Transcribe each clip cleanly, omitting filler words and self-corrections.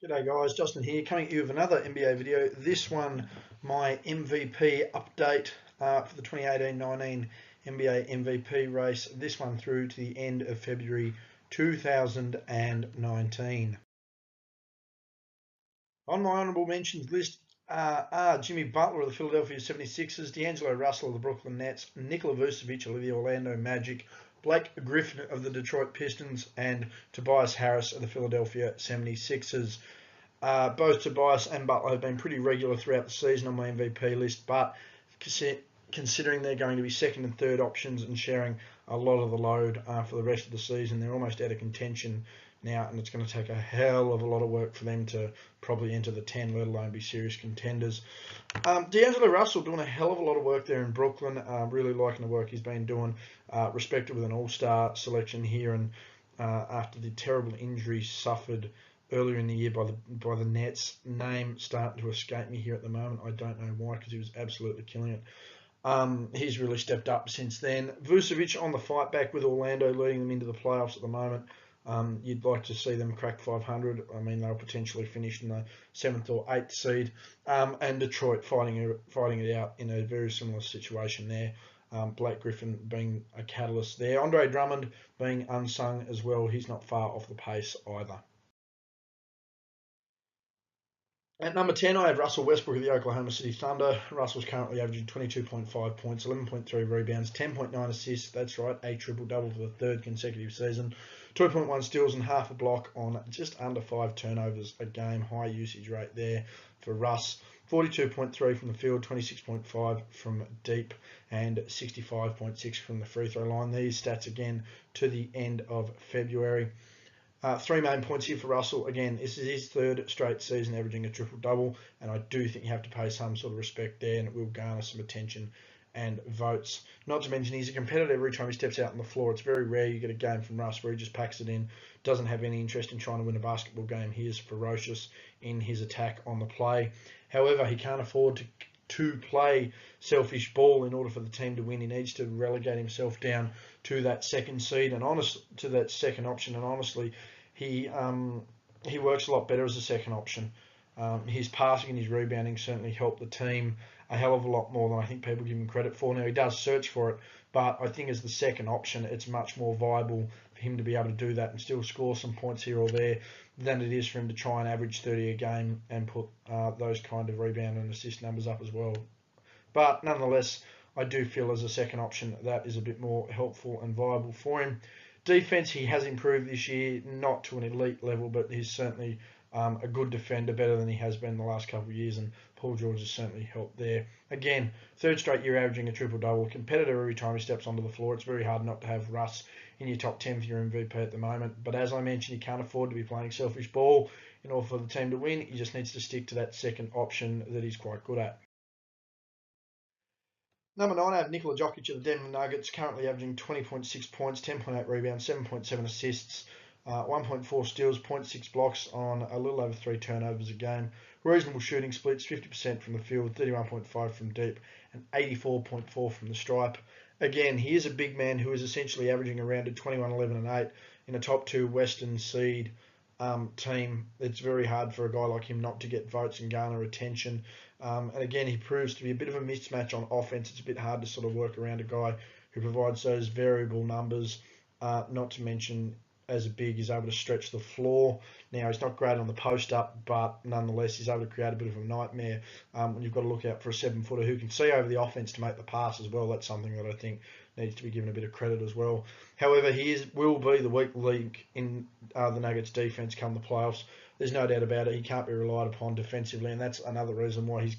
G'day guys, Justin here, coming at you with another NBA video. This one, my MVP update for the 2018-19 NBA MVP race. This one through to the end of February 2019. On my honourable mentions list are Jimmy Butler of the Philadelphia 76ers, D'Angelo Russell of the Brooklyn Nets, Nikola Jokic of the Orlando Magic, Blake Griffin of the Detroit Pistons, and Tobias Harris of the Philadelphia 76ers. Both Tobias and Butler have been pretty regular throughout the season on my MVP list, but considering they're going to be second and third options and sharing a lot of the load for the rest of the season, they're almost out of contention now, and it's going to take a hell of a lot of work for them to probably enter the 10, let alone be serious contenders. D'Angelo Russell doing a hell of a lot of work there in Brooklyn. Really liking the work he's been doing. Respected with an all-star selection here, and after the terrible injuries suffered earlier in the year by the Nets. Name starting to escape me here at the moment. I don't know why, because he was absolutely killing it. He's really stepped up since then. Vucevic on the fight back with Orlando, leading them into the playoffs at the moment. You'd like to see them crack 500. I mean, they'll potentially finish in the 7th or 8th seed. And Detroit fighting it out in a very similar situation there. Blake Griffin being a catalyst there. Andre Drummond being unsung as well. He's not far off the pace either. At number 10, I have Russell Westbrook of the Oklahoma City Thunder. Russell's currently averaging 22.5 points, 11.3 rebounds, 10.9 assists. That's right, a triple-double for the third consecutive season. 2.1 steals and half a block on just under 5 turnovers a game. High usage rate there for Russ. 42.3 from the field, 26.5 from deep, and 65.6 from the free throw line. These stats again to the end of February. 3 main points here for Russell. Again, this is his third straight season averaging a triple-double, and I do think you have to pay some sort of respect there, and it will garner some attention and votes. Not to mention, he's a competitor every time he steps out on the floor. It's very rare you get a game from Russ where he just packs it in, doesn't have any interest in trying to win a basketball game. He is ferocious in his attack on the play. However, he can't afford to play selfish ball in order for the team to win. He needs to relegate himself down to that second seed and to that second option. And honestly, he works a lot better as a second option. His passing and his rebounding certainly helped the team a hell of a lot more than I think people give him credit for. Now, he does search for it, but I think as the second option, it's much more viable for him to be able to do that and still score some points here or there than it is for him to try and average 30 a game and put those kind of rebound and assist numbers up as well. But nonetheless, I do feel as a second option that is a bit more helpful and viable for him. Defense, he has improved this year, not to an elite level, but he's certainly a good defender, better than he has been the last couple of years, and Paul George has certainly helped there. Again, third straight year averaging a triple-double, competitor every time he steps onto the floor. It's very hard not to have Russ in your top 10 for your MVP at the moment, but as I mentioned, he can't afford to be playing selfish ball in order for the team to win. He just needs to stick to that second option that he's quite good at. Number 9, I have Nikola Jokic of the Denver Nuggets, currently averaging 20.6 points, 10.8 rebounds, 7.7 assists, 1.4 steals, 0.6 blocks on a little over 3 turnovers a game. Reasonable shooting splits, 50% from the field, 31.5 from deep, and 84.4 from the stripe. Again, he is a big man who is essentially averaging around a 21, 11, and 8 in a top 2 Western seed team. It's very hard for a guy like him not to get votes and garner attention. And again, he proves to be a bit of a mismatch on offense. It's a bit hard to sort of work around a guy who provides those variable numbers, not to mention as a big, he's able to stretch the floor. Now, he's not great on the post-up, but nonetheless, he's able to create a bit of a nightmare when you've got to look out for a 7-footer who can see over the offense to make the pass as well. That's something that I think needs to be given a bit of credit as well. However, he will be the weak link in the Nuggets' defense come the playoffs. There's no doubt about it. He can't be relied upon defensively, and that's another reason why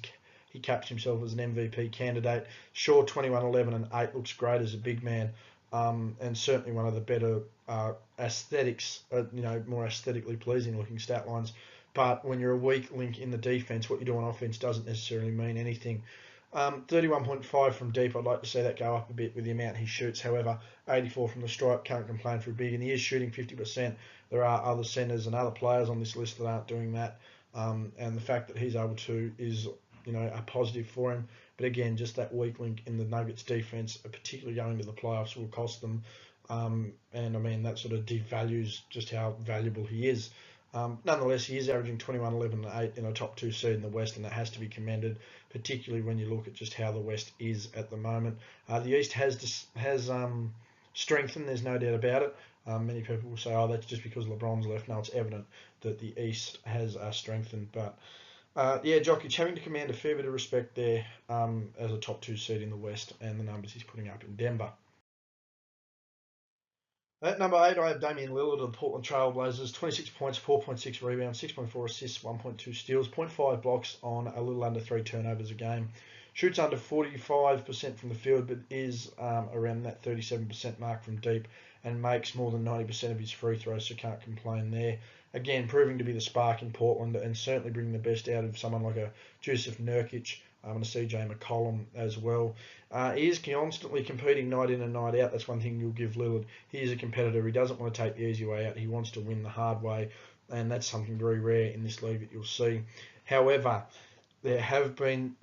he caps himself as an MVP candidate. Sure, 21, 11, and 8 looks great as a big man. And certainly one of the better aesthetics, more aesthetically pleasing looking stat lines. But when you're a weak link in the defense, what you do on offense doesn't necessarily mean anything. 31.5 from deep, I'd like to see that go up a bit with the amount he shoots. However, 84 from the stripe, can't complain for a big, and he is shooting 50%. There are other centers and other players on this list that aren't doing that. And the fact that he's able to is, a positive for him. But again, just that weak link in the Nuggets defense, particularly going to the playoffs, will cost them. And I mean, that sort of devalues just how valuable he is. Nonetheless, he is averaging 21, 11, and 8 in a top 2 seed in the West, and that has to be commended, particularly when you look at just how the West is at the moment. The East has strengthened, there's no doubt about it. Many people will say, oh, that's just because LeBron's left. No, it's evident that the East has strengthened. But yeah, Jokic having to command a fair bit of respect there as a top 2 seed in the West, and the numbers he's putting up in Denver. At number 8, I have Damian Lillard of the Portland Trail Blazers. 26 points, 4.6 rebounds, 6.4 assists, 1.2 steals, 0.5 blocks on a little under 3 turnovers a game. Shoots under 45% from the field, but is around that 37% mark from deep, and makes more than 90% of his free throws, so can't complain there. Again, proving to be the spark in Portland, and certainly bringing the best out of someone like a Jusuf Nurkic and a CJ McCollum as well. He is constantly competing night in and night out. That's one thing you'll give Lillard. He is a competitor. He doesn't want to take the easy way out. He wants to win the hard way, and that's something very rare in this league that you'll see. However, there have been,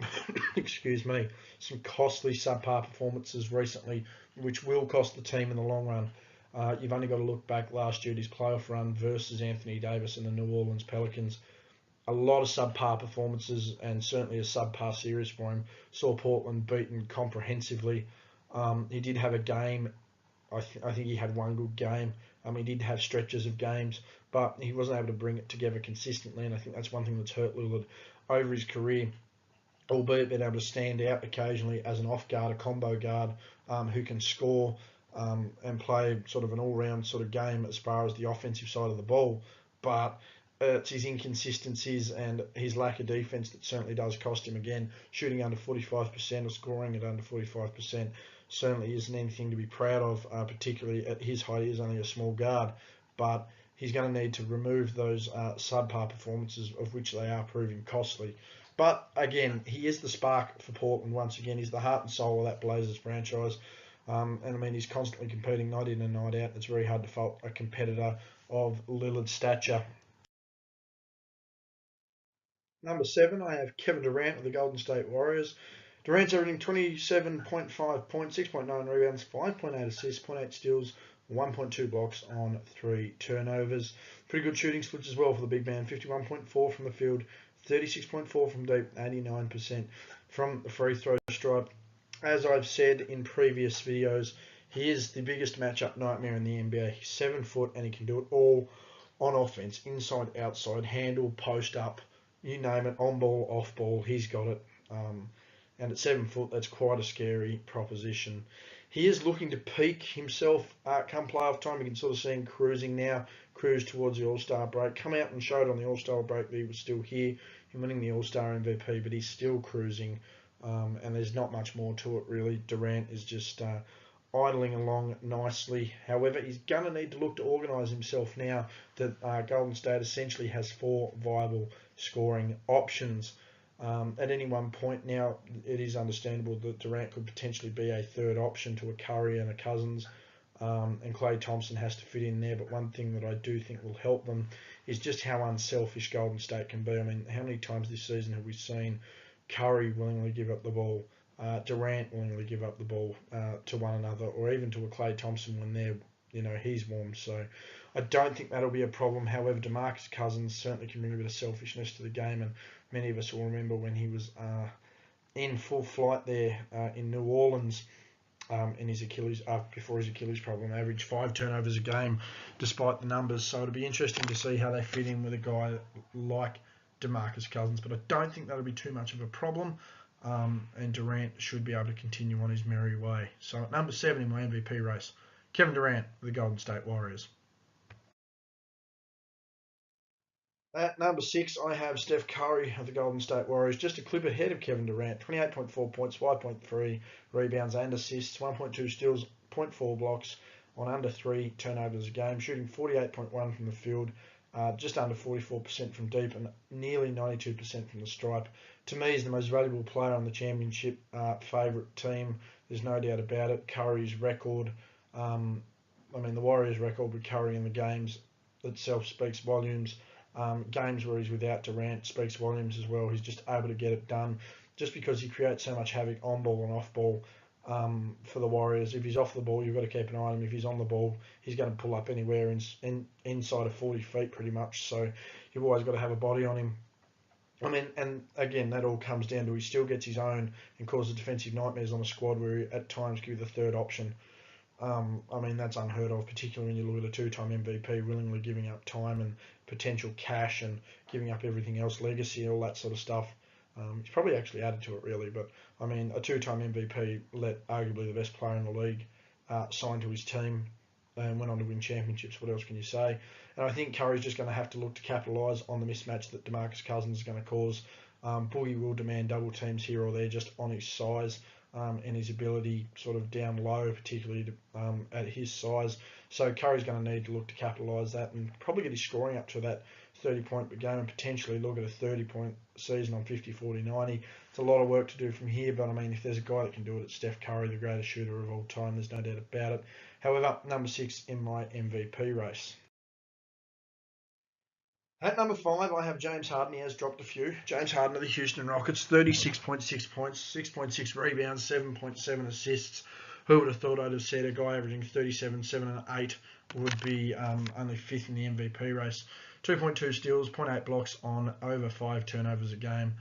excuse me, some costly subpar performances recently, which will cost the team in the long run. You've only got to look back last year at his playoff run versus Anthony Davis and the New Orleans Pelicans. A lot of subpar performances, and certainly a subpar series for him. Saw Portland beaten comprehensively. He did have a game. I think he had one good game. He did have stretches of games, but he wasn't able to bring it together consistently, and I think that's one thing that's hurt Lillard over his career, albeit being able to stand out occasionally as an off guard, a combo guard, who can score and play sort of an all-round sort of game as far as the offensive side of the ball. But it's his inconsistencies and his lack of defense that certainly does cost him. Again, shooting under 45% or scoring at under 45% certainly isn't anything to be proud of, particularly at his height. He is only a small guard, but he's going to need to remove those subpar performances, of which they are proving costly. But again, he is the spark for Portland once again. He's the heart and soul of that Blazers franchise. And he's constantly competing night in and night out. It's very hard to fault a competitor of Lillard's stature. Number 7, I have Kevin Durant of the Golden State Warriors. Durant's averaging 27.5 points, 6.9 rebounds, 5.8 assists, 0.8 steals, 1.2 blocks on 3 turnovers. Pretty good shooting splits as well for the big man. 51.4 from the field, 36.4 from deep, 89% from the free throw stripe. As I've said in previous videos, he is the biggest matchup nightmare in the NBA. He's 7 foot and he can do it all on offense, inside, outside, handle, post up, you name it, on ball, off ball, he's got it. And at 7 foot, that's quite a scary proposition. He is looking to peak himself come playoff time. You can sort of see him cruising now, cruise towards the All-Star break. Come out and showed on the All-Star break that he was still here, him winning the All-Star MVP, but he's still cruising. And there's not much more to it, really. Durant is just idling along nicely. However, he's going to need to look to organise himself now that Golden State essentially has 4 viable scoring options. At any one point now, it is understandable that Durant could potentially be a third option to a Curry and a Cousins, and Klay Thompson has to fit in there. But one thing that I do think will help them is just how unselfish Golden State can be. How many times this season have we seen Curry willingly give up the ball, Durant willingly give up the ball to one another, or even to a Klay Thompson when he's warm. So I don't think that'll be a problem. However, DeMarcus Cousins certainly can bring a bit of selfishness to the game, and many of us will remember when he was in full flight there in New Orleans in his before his Achilles problem, averaged 5 turnovers a game despite the numbers. So it'll be interesting to see how they fit in with a guy like DeMarcus Cousins, but I don't think that'll be too much of a problem, and Durant should be able to continue on his merry way. So at number 7 in my MVP race, Kevin Durant of the Golden State Warriors. At number 6, I have Steph Curry of the Golden State Warriors, just a clip ahead of Kevin Durant. 28.4 points, 5.3 rebounds and assists, 1.2 steals, 0.4 blocks on under 3 turnovers a game, shooting 48.1 from the field, just under 44% from deep, and nearly 92% from the stripe. To me, he's the most valuable player on the championship favourite team. There's no doubt about it. Curry's record, the Warriors' record with Curry in the games itself speaks volumes. Games where he's without Durant speaks volumes as well. He's just able to get it done just because he creates so much havoc on ball and off ball. for the Warriors. If he's off the ball, you've got to keep an eye on him. If he's on the ball, he's going to pull up anywhere inside of 40 feet pretty much. So you've always got to have a body on him. I mean, and again, that all comes down to he still gets his own and causes defensive nightmares on the squad where he at times give you the third option. I mean, that's unheard of, particularly when you look at a two-time MVP willingly giving up time and potential cash and giving up everything else, legacy, all that sort of stuff. He's probably actually added to it, really. But, I mean, a two-time MVP let arguably the best player in the league sign to his team and went on to win championships. What else can you say? And I think Curry's just going to have to look to capitalise on the mismatch that DeMarcus Cousins is going to cause. Boogie will demand double teams here or there just on his size and his ability sort of down low, particularly at his size. So Curry's going to need to look to capitalise that and probably get his scoring up to that 30-point per game and potentially look at a 30-point season on 50, 40, 90. It's a lot of work to do from here, but I mean, if there's a guy that can do it, it's Steph Curry, the greatest shooter of all time. There's no doubt about it. However, number 6 in my MVP race. At number 5, I have James Harden. He has dropped a few. James Harden of the Houston Rockets, 36.6 points, 6.6 rebounds, 7.7 assists. Who would have thought I'd have said a guy averaging 37, 7 and 8 would be only 5th in the MVP race. 2.2 steals, 0.8 blocks on over 5 turnovers a game.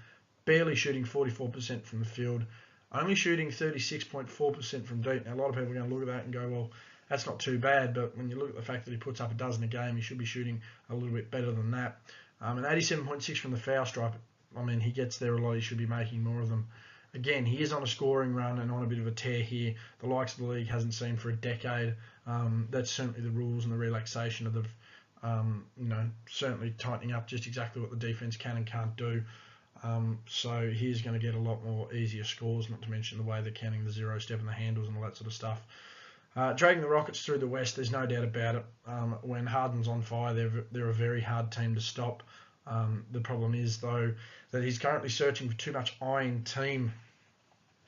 Barely shooting 44% from the field. Only shooting 36.4% from deep. Now, a lot of people are going to look at that and go, well, that's not too bad, but when you look at the fact that he puts up a dozen a game, he should be shooting a little bit better than that. And 87.6 from the foul stripe, I mean, he gets there a lot. He should be making more of them. Again, he is on a scoring run and on a bit of a tear here. The likes of the league hasn't seen for a decade. That's certainly the rules and the relaxation of the, certainly tightening up just exactly what the defense can and can't do. So he's going to get a lot more easier scores, not to mention the way they're counting the zero step and the handles and all that sort of stuff. Dragging the Rockets through the West, there's no doubt about it. When Harden's on fire, they're a very hard team to stop. The problem is, though, that he's currently searching for too much iron team.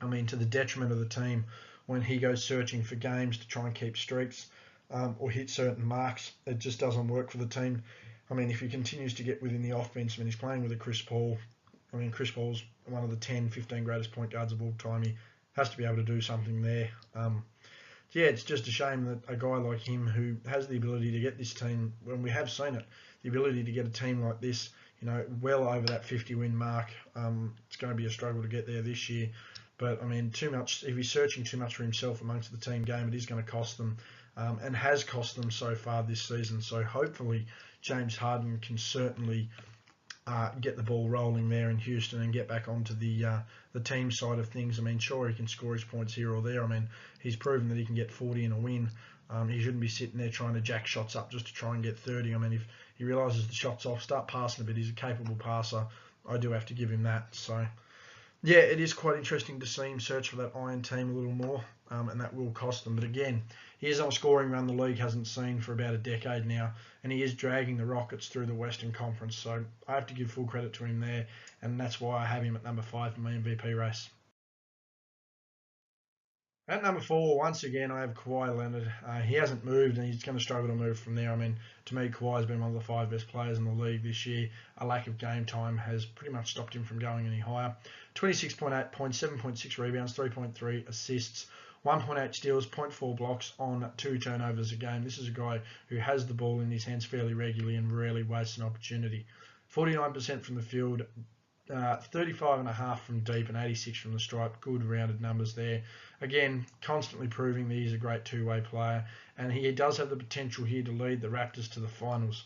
I mean, to the detriment of the team when he goes searching for games to try and keep streaks or hit certain marks. It just doesn't work for the team. I mean, if he continues to get within the offense when he's playing with a Chris Paul, I mean, Chris Paul's one of the 10, 15 greatest point guards of all time. He has to be able to do something there. Yeah, it's just a shame that a guy like him who has the ability to get this team, when we have seen it, the ability to get a team like this, well over that 50-win mark, it's going to be a struggle to get there this year. But, I mean, too much. If he's searching too much for himself amongst the team game, it is going to cost them and has cost them so far this season. So hopefully James Harden can certainly get the ball rolling there in Houston and get back onto the team side of things. I mean, sure, he can score his points here or there. I mean, he's proven that he can get 40 in a win. He shouldn't be sitting there trying to jack shots up just to try and get 30. I mean, if he realises the shot's off, start passing a bit. He's a capable passer. I do have to give him that. So, yeah, it is quite interesting to see him search for that iron team a little more, and that will cost them. But again, he is on a scoring run the league hasn't seen for about a decade now, and he is dragging the Rockets through the Western Conference. So I have to give full credit to him there, and that's why I have him at number 5 in my MVP race. At number 4, once again, I have Kawhi Leonard. He hasn't moved, and he's going to struggle to move from there. I mean, to me, Kawhi's been one of the 5 best players in the league this year. A lack of game time has pretty much stopped him from going any higher. 26.8 points, 7.6 rebounds, 3.3 assists, 1.8 steals, 0.4 blocks on 2 turnovers a game. This is a guy who has the ball in his hands fairly regularly and rarely wastes an opportunity. 49% from the field, 35.5 from deep and 86 from the stripe. Good rounded numbers there. Again, constantly proving that he's a great two-way player, and he does have the potential here to lead the Raptors to the finals.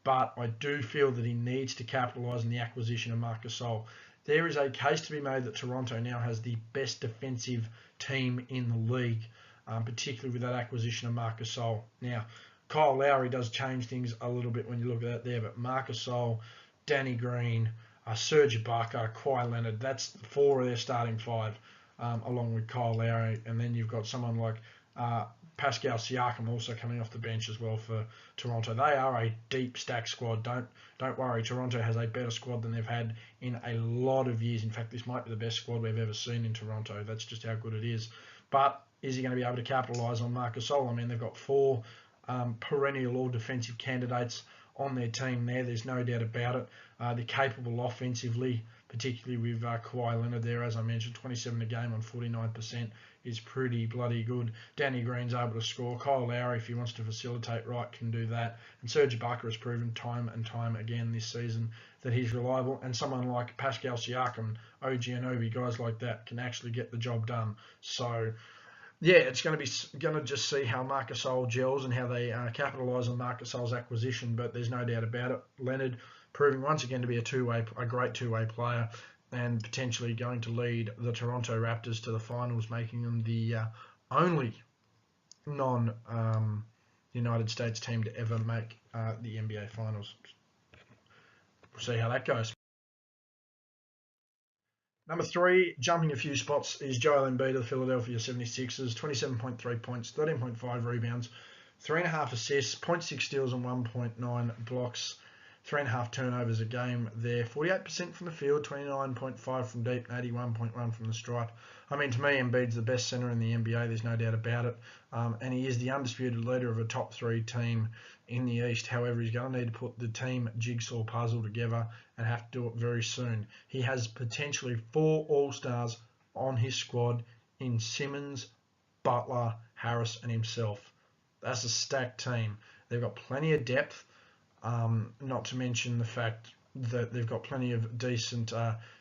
But I do feel that he needs to capitalise on the acquisition of Marc Gasol. There is a case to be made that Toronto now has the best defensive team in the league, particularly with that acquisition of Marc Gasol. Now, Kyle Lowry does change things a little bit when you look at that there, but Marc Gasol, Danny Green, Serge Ibaka, Kawhi Leonard, that's 4 of their starting 5, along with Kyle Lowry. And then you've got someone like Pascal Siakam also coming off the bench as well for Toronto. They are a deep stack squad. Don't worry, Toronto has a better squad than they've had in a lot of years. In fact, this might be the best squad we've ever seen in Toronto. That's just how good it is. But is he going to be able to capitalise on Marc Gasol? I mean, they've got 4 perennial all-defensive candidates on their team there. There's no doubt about it. They're capable offensively, particularly with Kawhi Leonard there, as I mentioned, 27 a game on 49% is pretty bloody good. Danny Green's able to score. Kyle Lowry, if he wants to facilitate right, can do that. And Serge Ibaka has proven time and time again this season that he's reliable. And someone like Pascal Siakam, OG Anunoby, guys like that can actually get the job done. So yeah, it's going to just see how Marc Gasol gels and how they capitalise on Marc Gasol's acquisition. But there's no doubt about it. Leonard proving once again to be a great two-way player, and potentially going to lead the Toronto Raptors to the finals, making them the only non-United States team to ever make the NBA Finals. We'll see how that goes. Number 3, jumping a few spots, is Joel Embiid of the Philadelphia 76ers. 27.3 points, 13.5 rebounds, 3.5 assists, 0.6 steals and 1.9 blocks. 3.5 turnovers a game there. 48% from the field, 29.5 from deep, 81.1 from the stripe. I mean, to me, Embiid's the best centre in the NBA. There's no doubt about it. And he is the undisputed leader of a top 3 team in the East. However, he's going to need to put the team jigsaw puzzle together and have to do it very soon. He has potentially 4 All-Stars on his squad in Simmons, Butler, Harris, and himself. That's a stacked team. They've got plenty of depth. Not to mention the fact that they've got plenty of decent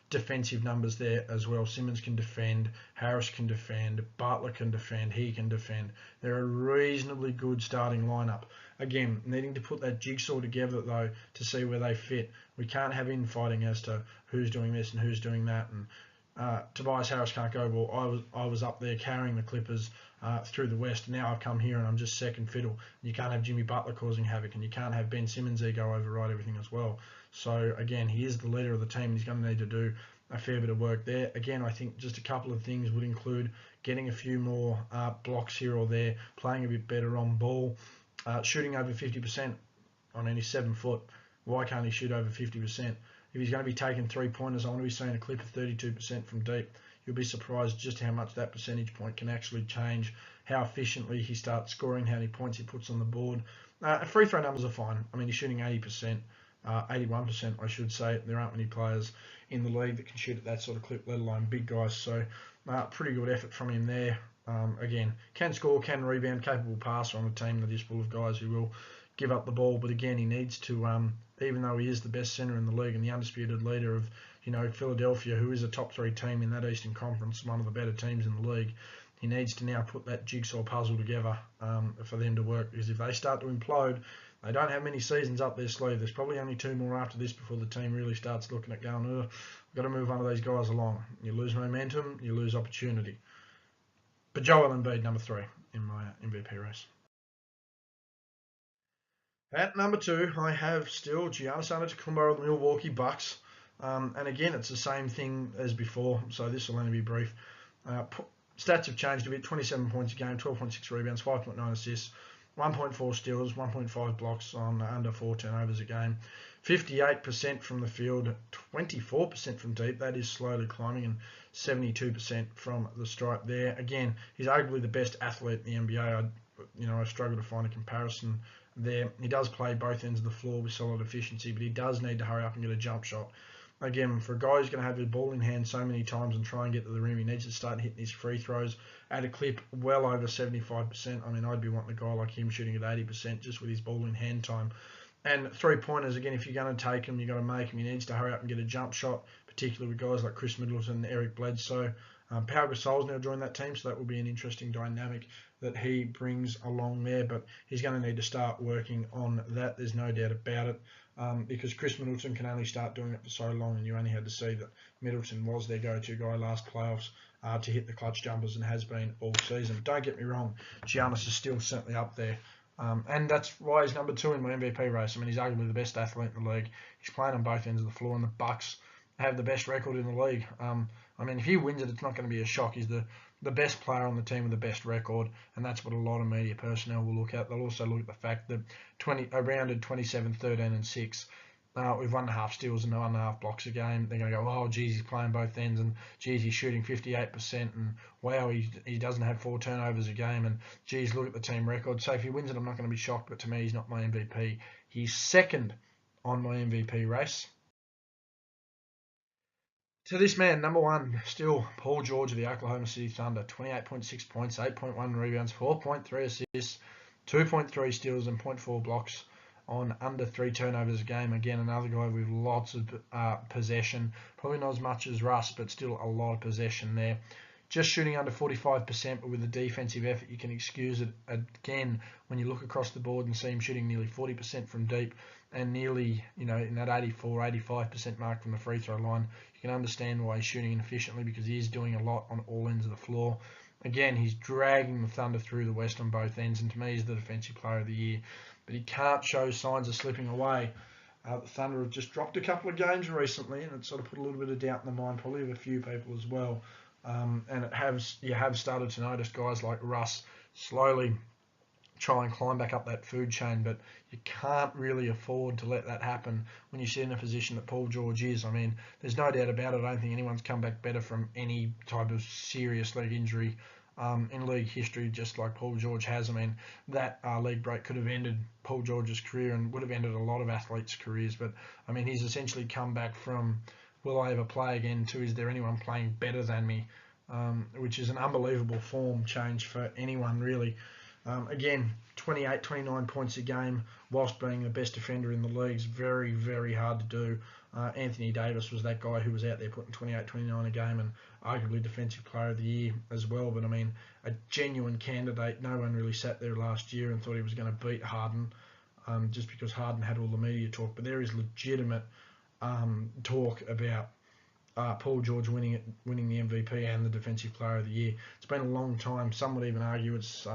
defensive numbers there as well. Simmons can defend, Harris can defend, Butler can defend, he can defend. They're a reasonably good starting lineup. Again, needing to put that jigsaw together though to see where they fit. We can't have infighting as to who's doing this and who's doing that. And Tobias Harris can't go, well, I was up there carrying the Clippers through the West. Now I've come here and I'm just second fiddle. You can't have Jimmy Butler causing havoc, and you can't have Ben Simmons' ego override everything as well. So again, he is the leader of the team, and he's going to need to do a fair bit of work there. Again, I think just a couple of things would include getting a few more blocks here or there, playing a bit better on ball, shooting over 50% on any 7 foot. Why can't he shoot over 50%? If he's going to be taking 3-pointers, I want to be seeing a clip of 32% from deep. You'll be surprised just how much that percentage point can actually change, how efficiently he starts scoring, how many points he puts on the board. Free throw numbers are fine. I mean, he's shooting 80%, 81%, I should say. There aren't many players in the league that can shoot at that sort of clip, let alone big guys. So pretty good effort from him there. Again, can score, can rebound, capable passer on a team that is full of guys who will give up the ball. But again, he needs to, even though he is the best centre in the league and the undisputed leader of, Philadelphia, who is a top 3 team in that Eastern Conference, one of the better teams in the league, he needs to now put that jigsaw puzzle together for them to work. Because if they start to implode, they don't have many seasons up their sleeve. There's probably only 2 more after this before the team really starts looking at going, we've got to move one of these guys along. You lose momentum, you lose opportunity. But Joel Embiid, number 3 in my MVP race. At number 2, I have still Giannis Antetokounmpo of the Milwaukee Bucks. And again, it's the same thing as before, so this will only be brief. Stats have changed a bit. 27 points a game, 12.6 rebounds, 5.9 assists, 1.4 steals, 1.5 blocks on under 4 turnovers a game. 58% from the field, 24% from deep. That is slowly climbing, and 72% from the stripe there. Again, he's arguably the best athlete in the NBA. I struggle to find a comparison there. He does play both ends of the floor with solid efficiency, but he does need to hurry up and get a jump shot. Again, for a guy who's going to have his ball in hand so many times and try and get to the rim, he needs to start hitting his free throws at a clip well over 75%. I mean, I'd be wanting a guy like him shooting at 80% just with his ball in hand time. And 3-pointers, again, if you're going to take them, you've got to make them. He needs to hurry up and get a jump shot, particularly with guys like Chris Middleton and Eric Bledsoe. Pau Gasol's now joined that team, so that will be an interesting dynamic that he brings along there. But he's going to need to start working on that. There's no doubt about it. Because Chris Middleton can only start doing it for so long, and you only had to see that Middleton was their go-to guy last playoffs to hit the clutch jumpers and has been all season. Don't get me wrong, Giannis is still certainly up there. And that's why he's number 2 in my MVP race. I mean, he's arguably the best athlete in the league. He's playing on both ends of the floor, and the Bucks have the best record in the league. I mean, if he wins it, it's not going to be a shock. He's the best player on the team with the best record, and that's what a lot of media personnel will look at. They'll also look at the fact that rounded 27, 13, and 6. With 1.5 steals and 1.5 blocks a game. They're going to go, oh, geez, he's playing both ends, and geez, he's shooting 58%, and wow, he doesn't have 4 turnovers a game, and geez, look at the team record. So if he wins it, I'm not going to be shocked, but to me, he's not my MVP. He's second on my MVP race. To this man, number one, still Paul George of the Oklahoma City Thunder. 28.6 points, 8.1 rebounds, 4.3 assists, 2.3 steals, and 0.4 blocks on under 3 turnovers a game. Again, another guy with lots of possession. Probably not as much as Russ, but still a lot of possession there. Just shooting under 45%, but with the defensive effort, you can excuse it again when you look across the board and see him shooting nearly 40% from deep and nearly, in that 85% mark from the free throw line. You can understand why he's shooting inefficiently, because he is doing a lot on all ends of the floor. Again, he's dragging the Thunder through the West on both ends, and to me, he's the Defensive Player of the Year. But he can't show signs of slipping away. The Thunder have just dropped a couple of games recently, and it sort of put a little bit of doubt in the mind, probably of a few people as well. And you have started to notice guys like Russ slowly try and climb back up that food chain, but you can't really afford to let that happen when you sit in a position that Paul George is. I mean, there's no doubt about it. I don't think anyone's come back better from any type of serious leg injury in league history, just like Paul George has. I mean, that leg break could have ended Paul George's career and would have ended a lot of athletes' careers, but I mean, he's essentially come back from will I ever play again to is there anyone playing better than me, which is an unbelievable form change for anyone really. Again, 28, 29 points a game whilst being the best defender in the league is very, very hard to do. Anthony Davis was that guy who was out there putting 28, 29 a game and arguably Defensive Player of the Year as well. But I mean, a genuine candidate. No one really sat there last year and thought he was going to beat Harden just because Harden had all the media talk. But there is legitimate talk about Paul George winning the MVP and the Defensive Player of the Year. It's been a long time. Some would even argue it's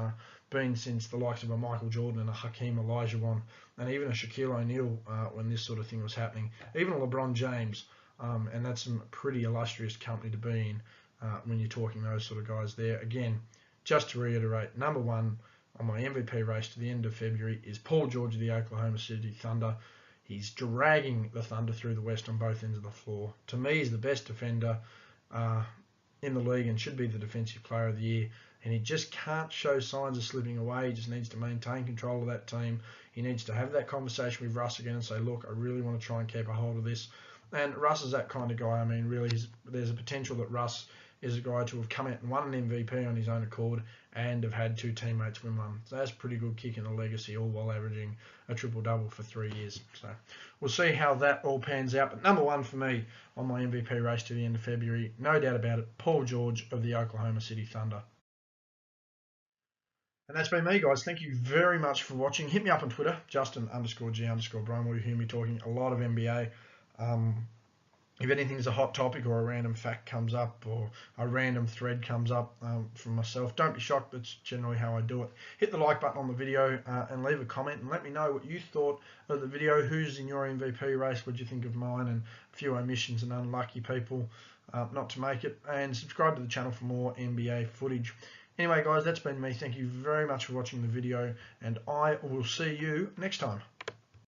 been since the likes of a Michael Jordan and a Hakeem Olajuwon and even a Shaquille O'Neal when this sort of thing was happening. Even a LeBron James, and that's some pretty illustrious company to be in when you're talking those sort of guys there. Again, just to reiterate, number one on my MVP race to the end of February is Paul George of the Oklahoma City Thunder. He's dragging the Thunder through the West on both ends of the floor. To me, he's the best defender in the league and should be the Defensive Player of the Year. And he just can't show signs of slipping away. He just needs to maintain control of that team. He needs to have that conversation with Russ again and say, look, I really want to try and keep a hold of this. And Russ is that kind of guy. I mean, really, there's a potential that Russ is a guy to have come out and won an MVP on his own accord and have had two teammates win one. So that's a pretty good kick in the legacy, all while averaging a triple-double for 3 years. So we'll see how that all pans out. But number one for me on my MVP race to the end of February, no doubt about it, Paul George of the Oklahoma City Thunder. And that's been me, guys. Thank you very much for watching. Hit me up on Twitter, Justin_G_Bryan, where you hear me talking a lot of NBA. If anything's a hot topic or a random fact comes up or a random thread comes up from myself, don't be shocked. That's generally how I do it. Hit the like button on the video and leave a comment and let me know what you thought of the video. Who's in your MVP race? What do you think of mine? And a few omissions and unlucky people not to make it. And subscribe to the channel for more NBA footage. Anyway, guys, that's been me. Thank you very much for watching the video, and I will see you next time.